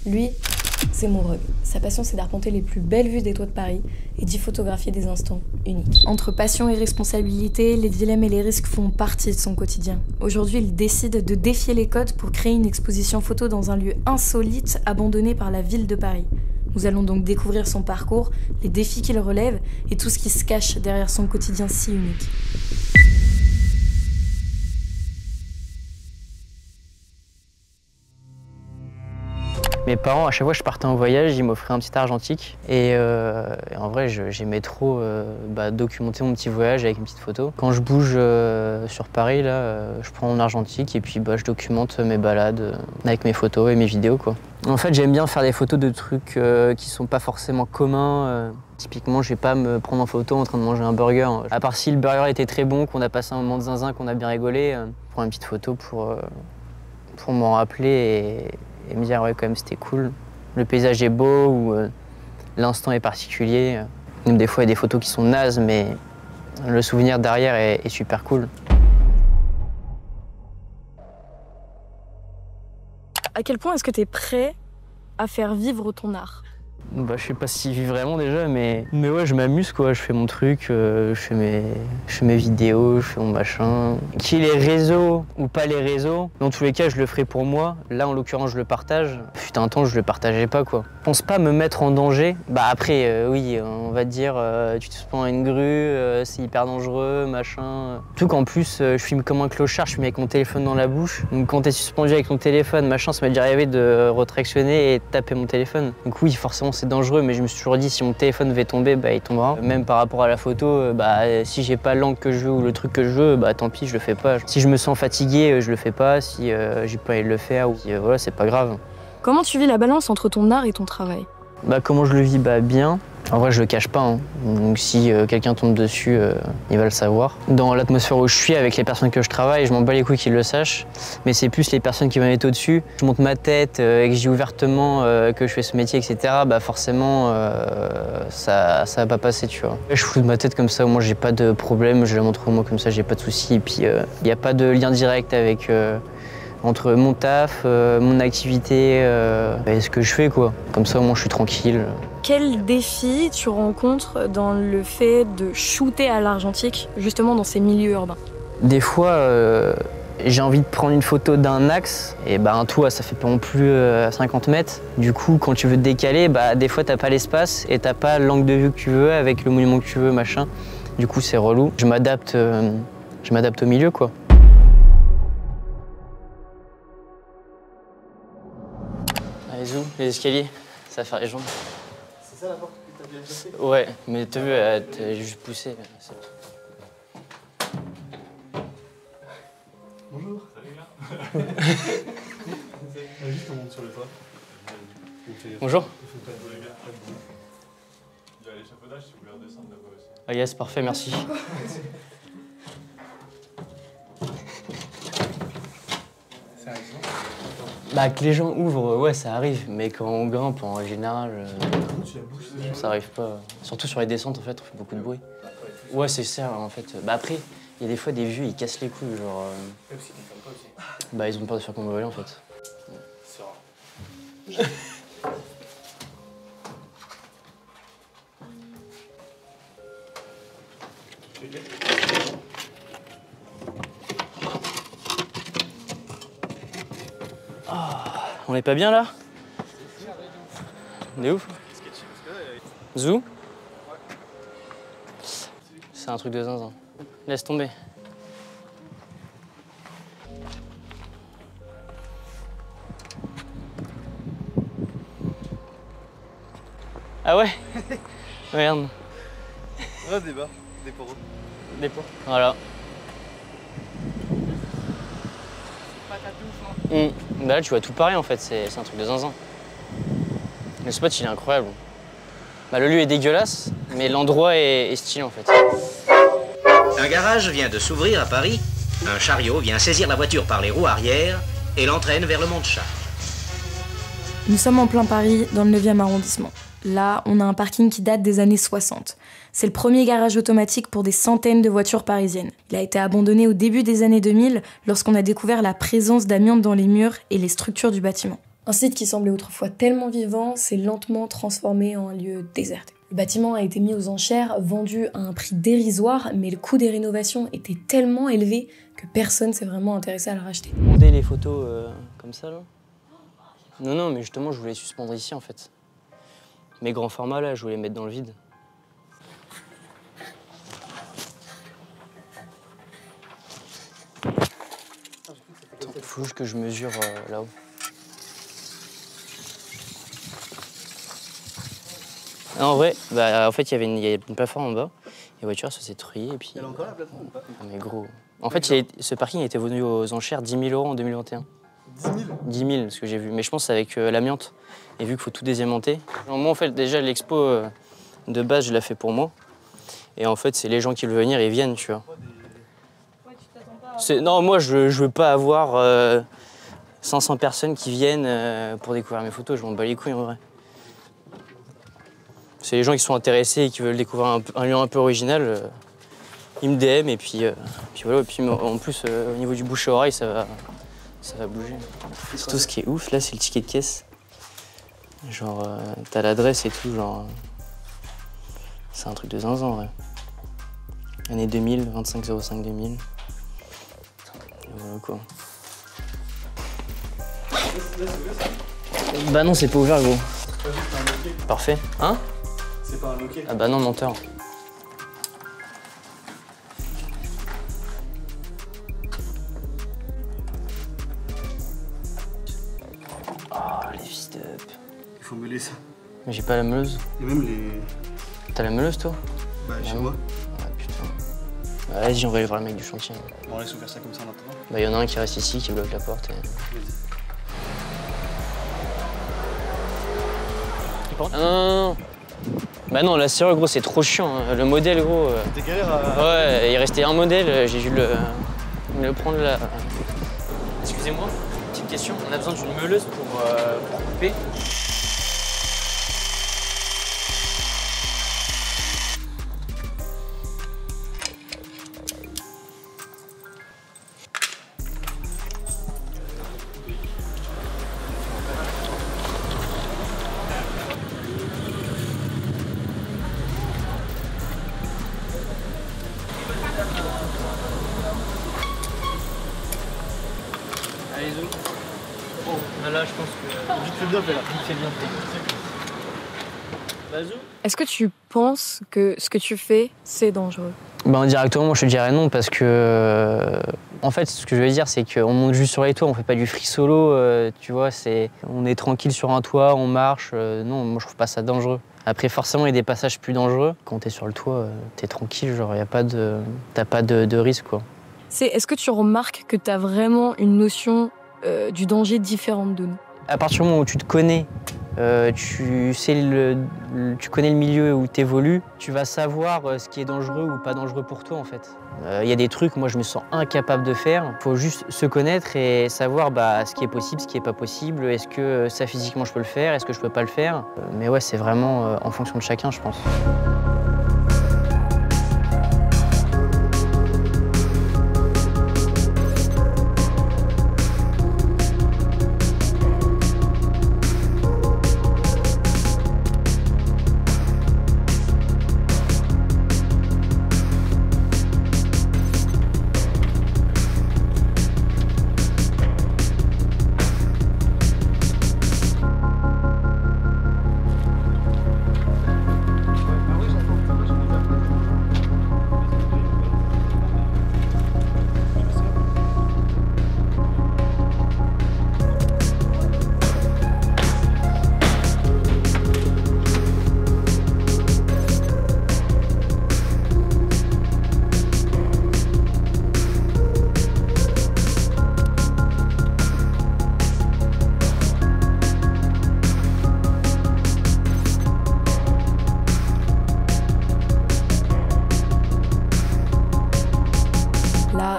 Lui, c'est Mourug. Sa passion, c'est d'arpenter les plus belles vues des toits de Paris et d'y photographier des instants uniques. Entre passion et responsabilité, les dilemmes et les risques font partie de son quotidien. Aujourd'hui, il décide de défier les codes pour créer une exposition photo dans un lieu insolite abandonné par la ville de Paris. Nous allons donc découvrir son parcours, les défis qu'il relève et tout ce qui se cache derrière son quotidien si unique. Mes parents, à chaque fois que je partais en voyage, ils m'offraient un petit argentique. Et en vrai, j'aimais trop documenter mon petit voyage avec une petite photo. Quand je bouge sur Paris, là, je prends mon argentique et puis je documente mes balades avec mes photos et mes vidéos, quoi. En fait, j'aime bien faire des photos de trucs qui sont pas forcément communs. Typiquement, je vais pas me prendre en photo en train de manger un burger. À part si le burger était très bon, qu'on a passé un moment de zinzin, qu'on a bien rigolé, je prends une petite photo pour m'en rappeler et me dire ouais, quand même c'était cool. Le paysage est beau ou l'instant est particulier. Même des fois il y a des photos qui sont nazes, mais le souvenir derrière est super cool. À quel point est-ce que tu es prêt à faire vivre ton art ? Je sais pas s'il vit vraiment déjà, mais ouais, je m'amuse quoi, je fais mon truc, je fais mes vidéos, je fais mon machin. Qu'il y ait les réseaux ou pas les réseaux, dans tous les cas, je le ferai pour moi. Là, en l'occurrence, je le partage. Fut un temps, je le partageais pas quoi. Je pense pas me mettre en danger. Après, oui, on va te dire, tu te prends à une grue, c'est hyper dangereux, machin. Surtout qu'en plus, je filme comme un clochard, je filme avec mon téléphone dans la bouche. Donc quand t'es suspendu avec ton téléphone, machin, ça m'est déjà arrivé de retractionner et de taper mon téléphone. Donc oui, forcément, c'est dangereux, mais je me suis toujours dit si mon téléphone devait tomber, il tombera. Même par rapport à la photo, si j'ai pas l'angle que je veux ou le truc que je veux, tant pis, je le fais pas. Si je me sens fatigué, je le fais pas. Si j'ai pas envie de le faire, voilà, c'est pas grave. Comment tu vis la balance entre ton art et ton travail ? Comment je le vis bien. En vrai, je le cache pas, hein. Donc si quelqu'un tombe dessus, il va le savoir. Dans l'atmosphère où je suis, avec les personnes que je travaille, je m'en bats les couilles qu'ils le sachent. Mais c'est plus les personnes qui vont être au-dessus. Je monte ma tête et que je dis ouvertement que je fais ce métier, etc. Forcément, ça va pas passer, tu vois. Je fous de ma tête comme ça, moi j'ai pas de problème, je la montre au moins comme ça, j'ai pas de soucis. Et puis, il n'y a pas de lien direct avec... entre mon taf, mon activité et ce que je fais, quoi. Comme ça, moi, je suis tranquille. Quel défi tu rencontres dans le fait de shooter à l'argentique, justement dans ces milieux urbains ? Des fois, j'ai envie de prendre une photo d'un axe, et un toit, ça fait pas non plus 50 mètres. Du coup, quand tu veux te décaler, des fois, t'as pas l'espace et t'as pas l'angle de vue que tu veux avec le monument que tu veux, machin. Du coup, c'est relou. Je m'adapte au milieu, quoi. Allez, zoom, les escaliers, ça va faire les jambes. C'est ça la porte que t'as bien passée ? Ouais, mais t'as vu, t'as juste poussé. Bonjour. Salut là. Juste on monte sur le toit. Bonjour. Il y a l'échafaudage si vous voulez redescendre là-bas aussi. Ah yes, parfait, merci. Ça arrive. Que les gens ouvrent, ouais, ça arrive, mais quand on grimpe, en général, ça arrive pas. Surtout sur les descentes, en fait, on fait beaucoup de bruit. Ouais, c'est ça, en fait. Après, il y a des fois des vieux, ils cassent les couilles, genre... ils ont peur de faire comme voler, en fait. C'est rare. On est pas bien, là? On est ouf? Zou? C'est un truc de zinzin. Laisse tomber. Ah ouais? Regarde. Ah, des bas, des poros. Des pots. Voilà. Là, tu vois tout pareil en fait, c'est un truc de zinzin. Le spot, il est incroyable. Le lieu est dégueulasse, mais l'endroit est stylé en fait. Un garage vient de s'ouvrir à Paris. Un chariot vient saisir la voiture par les roues arrière et l'entraîne vers le mont de Chartres. Nous sommes en plein Paris, dans le 9e arrondissement. Là, on a un parking qui date des années 60. C'est le premier garage automatique pour des centaines de voitures parisiennes. Il a été abandonné au début des années 2000 lorsqu'on a découvert la présence d'amiante dans les murs et les structures du bâtiment. Un site qui semblait autrefois tellement vivant s'est lentement transformé en un lieu déserté. Le bâtiment a été mis aux enchères, vendu à un prix dérisoire, mais le coût des rénovations était tellement élevé que personne s'est vraiment intéressé à le racheter. Monter les photos comme ça, là? Non, mais justement, je voulais suspendre ici, en fait. Mes grands formats, là, je voulais les mettre dans le vide. Attends, faut juste que je mesure là-haut. En vrai, en fait, il y a une plateforme en bas. Les voitures, ça s'est trié et puis... Elle a encore la plateforme ou pas? Ah, mais gros... En fait, ce parking a été venu aux enchères 10 000 € en 2021. 10 000? 10 000, ce que j'ai vu. Mais je pense que c'est avec l'amiante. Et vu qu'il faut tout désémenter. Moi, en fait, déjà, l'expo de base, je l'ai fait pour moi. Et en fait, c'est les gens qui veulent venir, ils viennent, tu vois. Ouais, tu t'attends pas. Non, moi, je veux pas avoir 500 personnes qui viennent pour découvrir mes photos. Je m'en bats les couilles, en vrai. C'est les gens qui sont intéressés et qui veulent découvrir un lieu un peu original. Ils me DM et puis voilà. Et puis en plus, au niveau du bouche à oreille, ça va bouger. C'est tout ce qui est ouf, là, c'est le ticket de caisse. Genre, t'as l'adresse et tout, genre... C'est un truc de zinzin, ouais. Année 2000, 25/05/2000. Et voilà, quoi. Bah non, c'est pas ouvert, gros. Parfait. Hein? C'est pas un loquet. Ah bah non, menteur. Oh, les fils de... Il faut meuler ça. Mais j'ai pas la meuleuse. Et même les... T'as la meuleuse, toi? Bah, chez non. moi. Ah putain. Bah, vas-y, on va aller voir le mec du chantier. Bon, laisse faire ça comme ça maintenant. Bah, y en a un qui reste ici, qui bloque la porte. Et... Ah, non. Bah non, la serrure, gros, c'est trop chiant. Hein. Le modèle, gros... T'es galère à... Ouais, il restait un modèle, j'ai dû le prendre là. Excusez-moi, petite question. On a besoin d'une meuleuse pour couper. Allez, zoom. Bon, là, je pense que... Vite fait bien fait là. Vite fait bien fait. Bah, zoom. Est-ce que tu penses que ce que tu fais, c'est dangereux? Ben, directement, moi je te dirais non parce que en fait ce que je veux dire c'est qu'on monte juste sur les toits, on fait pas du free solo, tu vois, on est tranquille sur un toit, on marche, non, moi je trouve pas ça dangereux. Après forcément il y a des passages plus dangereux, quand t'es sur le toit, t'es tranquille, genre t'as pas de risque quoi. Est-ce que tu remarques que t'as vraiment une notion du danger différente de nous? À partir du moment où tu te connais, tu connais le milieu où tu évolues, tu vas savoir ce qui est dangereux ou pas dangereux pour toi en fait. Il y a des trucs, moi je me sens incapable de faire. Il faut juste se connaître et savoir ce qui est possible, ce qui est pas possible. Est-ce que ça physiquement je peux le faire, est-ce que je peux pas le faire. Mais ouais, c'est vraiment en fonction de chacun, je pense.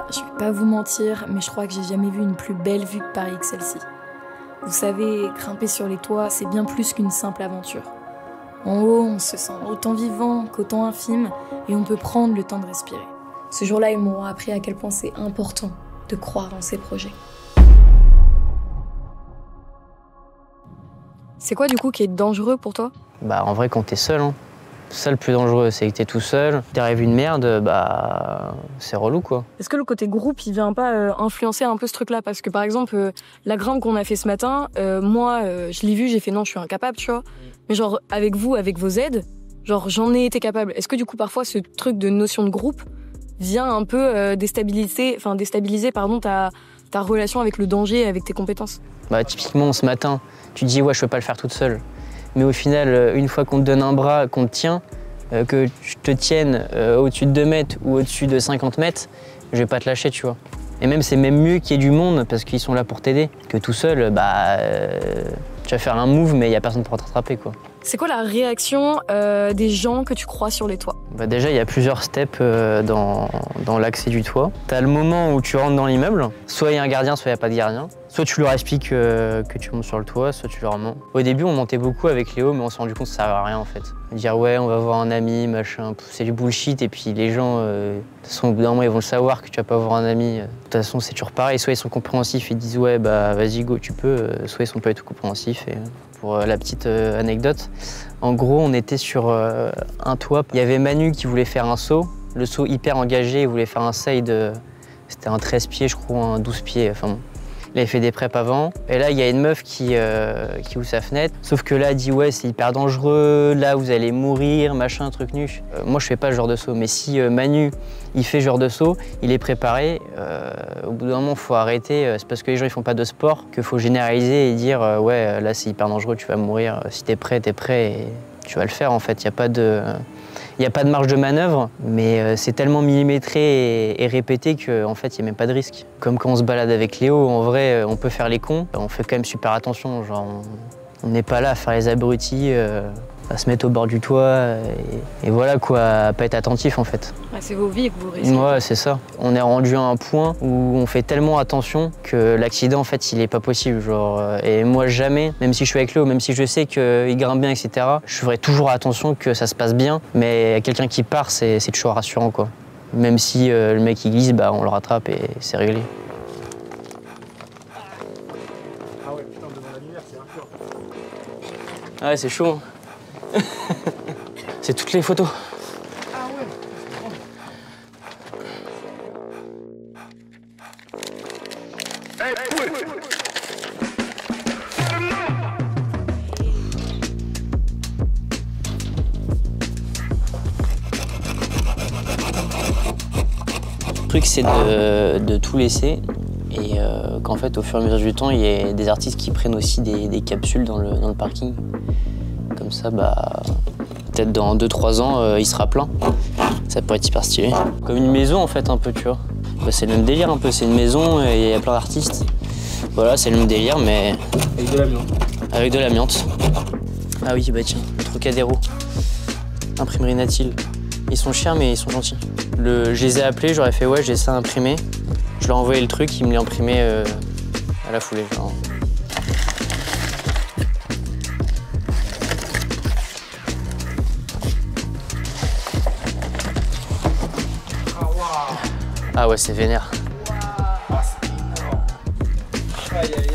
Je vais pas vous mentir, mais je crois que j'ai jamais vu une plus belle vue que Paris que celle-ci. Vous savez, grimper sur les toits, c'est bien plus qu'une simple aventure. En haut, on se sent autant vivant qu'autant infime, et on peut prendre le temps de respirer. Ce jour-là, ils m'ont appris à quel point c'est important de croire en ses projets. C'est quoi du coup qui est dangereux pour toi? Bah en vrai quand t'es seul, hein. C'est ça le plus dangereux, c'est que t'es tout seul, t'arrive une merde, bah c'est relou quoi. Est-ce que le côté groupe, il vient pas influencer un peu ce truc-là? Parce que par exemple, la grimpe qu'on a fait ce matin, moi, je l'ai vu, j'ai fait non, je suis incapable, tu vois. Mais genre avec vous, avec vos aides, genre j'en ai été capable. Est-ce que du coup parfois ce truc de notion de groupe vient un peu déstabiliser ta relation avec le danger et avec tes compétences? Bah typiquement ce matin, tu te dis ouais je peux pas le faire toute seule. Mais au final, une fois qu'on te donne un bras, qu'on te tient, que tu te tiennes au-dessus de 2 mètres ou au-dessus de 50 mètres, je vais pas te lâcher, tu vois. Et même c'est même mieux qu'il y ait du monde parce qu'ils sont là pour t'aider. Que tout seul, tu vas faire un move mais il y a personne pour te rattraper quoi. C'est quoi la réaction des gens que tu crois sur les toits? Bah déjà, il y a plusieurs steps dans l'accès du toit. T'as le moment où tu rentres dans l'immeuble, soit il y a un gardien, soit il n'y a pas de gardien. Soit tu leur expliques que tu montes sur le toit, soit tu leur mens. Au début, on montait beaucoup avec Léo, mais on s'est rendu compte que ça ne servait à rien en fait. Dire ouais, on va voir un ami, machin, c'est du bullshit. Et puis les gens, de toute façon, au bout d'un moment, ils vont le savoir que tu vas pas voir un ami. De toute façon, c'est toujours pareil. Soit ils sont compréhensifs et disent ouais, bah vas-y, go, tu peux. Soit ils sont pas du tout compréhensifs. Et pour la petite anecdote, en gros, on était sur un toit. Il y avait Manu qui voulait faire un saut. Le saut hyper engagé, il voulait faire un side. C'était un 13 pieds, je crois, un 12 pieds. Enfin bon. Il avait fait des preps avant. Et là, il y a une meuf qui ouvre sa fenêtre. Sauf que là, elle dit ouais, c'est hyper dangereux. Là, vous allez mourir, machin, truc nu. Moi, je fais pas ce genre de saut. Mais si Manu, il fait ce genre de saut, il est préparé. Au bout d'un moment, il faut arrêter. C'est parce que les gens, ils font pas de sport qu'il faut généraliser et dire ouais, là, c'est hyper dangereux, tu vas mourir. Si t'es prêt et tu vas le faire en fait. Il n'y a pas de marge de manœuvre, mais c'est tellement millimétré et répété qu'en fait, il n'y a même pas de risque. Comme quand on se balade avec Léo, en vrai, on peut faire les cons. On fait quand même super attention. Genre, on n'est pas là à faire les abrutis, à se mettre au bord du toit et voilà quoi, à pas être attentif en fait. Ouais, c'est vos vies que vous risquez. Ouais, c'est ça. On est rendu à un point où on fait tellement attention que l'accident en fait, il est pas possible. Genre, et moi jamais, même si je suis avec Léo, même si je sais qu'il grimpe bien, etc., je ferai toujours attention que ça se passe bien. Mais quelqu'un qui part, c'est toujours rassurant quoi. Même si le mec il glisse, bah, on le rattrape et c'est réglé. Ah ouais, putain, devant la lumière, c'est hardcore. Ouais, c'est chaud. C'est toutes les photos. Ah ouais, Le truc, c'est de tout laisser et qu'en fait, au fur et à mesure du temps, il y a des artistes qui prennent aussi des capsules dans le parking. Comme ça, bah, peut-être dans 2-3 ans, il sera plein. Ça pourrait être hyper stylé. Comme une maison, en fait, un peu, tu vois. Bah, c'est le même délire, un peu. C'est une maison et il y a plein d'artistes. Voilà, c'est le même délire, mais... avec de l'amiante. Avec de l'amiante. Ah oui, bah tiens, le Trocadéro. Imprimerie Natil. Ils sont chers, mais ils sont gentils. Je les ai appelés, j'aurais fait ouais, j'ai ça imprimé. Je leur ai envoyé le truc, ils me l'ont imprimé à la foulée. Genre. Ah ouais, c'est vénère. Aïe aïe aïe.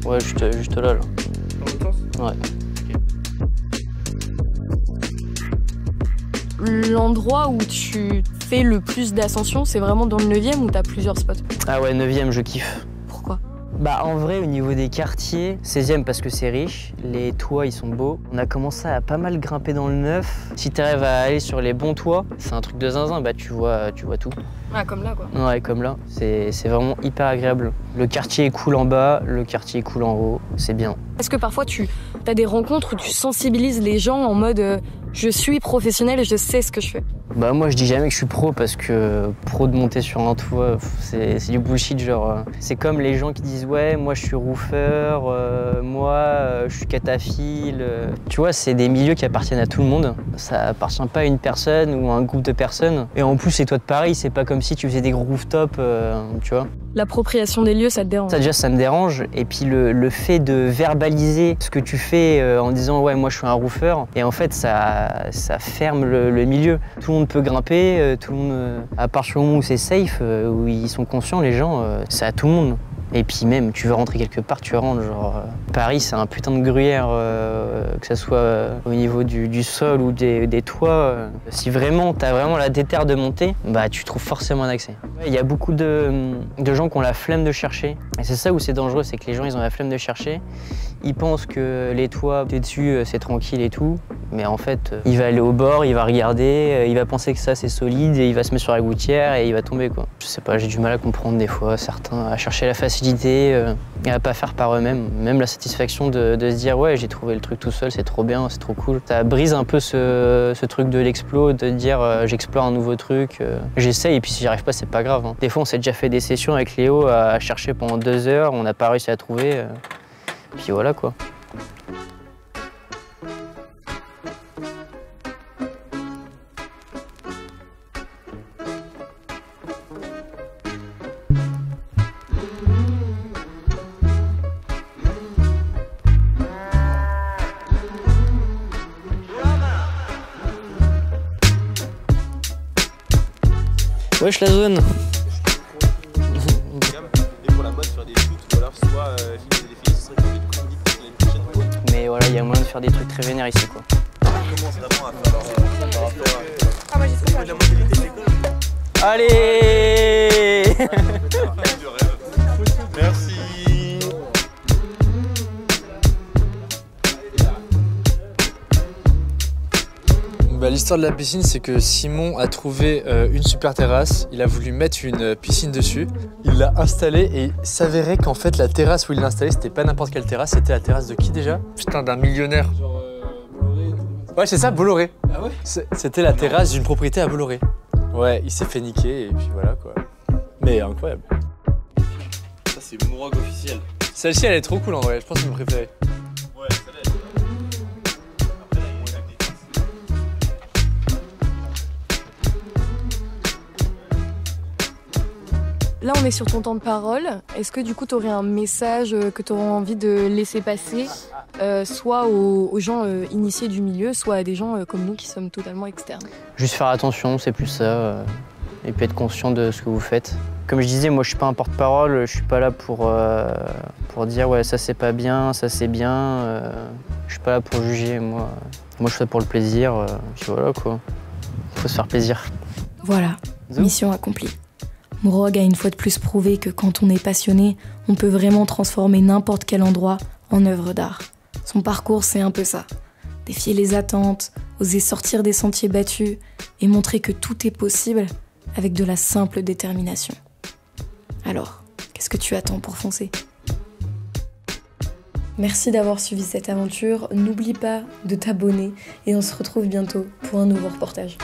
Ouais, juste là. Dans l'autre sens ? Ouais. L'endroit où tu fais le plus d'ascension, c'est vraiment dans le 9e où t'as plusieurs spots? Ah ouais, 9e, je kiffe. Pourquoi? Bah en vrai, au niveau des quartiers, 16e parce que c'est riche, les toits ils sont beaux. On a commencé à pas mal grimper dans le 9. Si t'arrives à aller sur les bons toits, c'est un truc de zinzin, bah tu vois tout. Ah, comme là, quoi. Ouais, comme là, c'est vraiment hyper agréable. Le quartier est cool en bas, le quartier est cool en haut, c'est bien. Est-ce que parfois tu as des rencontres où tu sensibilises les gens en mode je suis professionnel et je sais ce que je fais? Bah moi je dis jamais que je suis pro parce que pro de monter sur un toit, c'est du bullshit genre. C'est comme les gens qui disent ouais moi je suis roofeur, moi je suis cataphile. Tu vois c'est des milieux qui appartiennent à tout le monde. Ça appartient pas à une personne ou à un groupe de personnes. Et en plus les toits de Paris c'est pas comme si tu faisais des gros rooftops, tu vois. L'appropriation des lieux, ça te dérange? Ça déjà ça me dérange et puis le fait de verbaliser ce que tu fais en disant ouais moi je suis un roofer et en fait ça ferme le milieu. Tout le monde peut grimper, tout le monde, à part sur le moment où c'est safe, où ils sont conscients les gens, c'est à tout le monde. Et puis même, tu veux rentrer quelque part, tu rentres. Genre, Paris, c'est un putain de gruyère, que ce soit au niveau du sol ou des toits. Si vraiment, t'as vraiment la déterre de monter, bah tu trouves forcément un accès. Il y a beaucoup de gens qui ont la flemme de chercher. Et c'est ça où c'est dangereux, c'est que les gens, ils ont la flemme de chercher. Ils pensent que les toits, t'es dessus, c'est tranquille et tout. Mais en fait, il va aller au bord, il va regarder, il va penser que ça, c'est solide, et il va se mettre sur la gouttière et il va tomber, quoi. Je sais pas, j'ai du mal à comprendre des fois, certains, à chercher la facilité et à pas faire par eux-mêmes. Même la satisfaction de se dire ouais j'ai trouvé le truc tout seul, c'est trop bien, c'est trop cool. Ça brise un peu ce truc de l'explo, de dire j'explore un nouveau truc, j'essaye et puis si j'y arrive pas c'est pas grave. Hein. Des fois on s'est déjà fait des sessions avec Léo à chercher pendant 2 heures, on n'a pas réussi à trouver, puis voilà quoi. Wesh la zone. Et pour la mode faire des shoots ou alors soit filmer des filles, ce serait des conduites pour l'année prochaine. Mais voilà, il y a moyen de faire des trucs très vénères ici quoi. Comment ça t'apprend à faire par rapport à... Ah moi j'ai trop de la modalité de l'école. Allez. Merci. Bah, l'histoire de la piscine, c'est que Simon a trouvé une super terrasse, il a voulu mettre une piscine dessus, il l'a installée et il s'avérait qu'en fait la terrasse où il l'a installée, c'était pas n'importe quelle terrasse, c'était la terrasse de qui déjà? Putain, d'un millionnaire. Genre Bolloré. Ouais, c'est ça, Bolloré. Ah ouais? C'était la terrasse d'une propriété à Bolloré. Ouais, il s'est fait niquer et puis voilà quoi. Mais incroyable. Ça c'est Mourog officiel. Celle-ci, elle est trop cool en vrai, je pense que c'est mon préféré. Ouais, celle-là elle est bien. Après là il y a des traces. Là, on est sur ton temps de parole. Est-ce que du coup, tu aurais un message que tu aurais envie de laisser passer, soit aux gens initiés du milieu, soit à des gens comme nous qui sommes totalement externes? Juste faire attention, c'est plus ça. Et puis être conscient de ce que vous faites. Comme je disais, moi je suis pas un porte-parole, je suis pas là pour dire ouais ça c'est pas bien, ça c'est bien. Je suis pas là pour juger, moi je fais ça pour le plaisir, puis voilà quoi. Faut se faire plaisir. Voilà, mission accomplie. Mourog a une fois de plus prouvé que quand on est passionné, on peut vraiment transformer n'importe quel endroit en œuvre d'art. Son parcours, c'est un peu ça. Défier les attentes, oser sortir des sentiers battus et montrer que tout est possible avec de la simple détermination. Alors, qu'est-ce que tu attends pour foncer? Merci d'avoir suivi cette aventure. N'oublie pas de t'abonner et on se retrouve bientôt pour un nouveau reportage.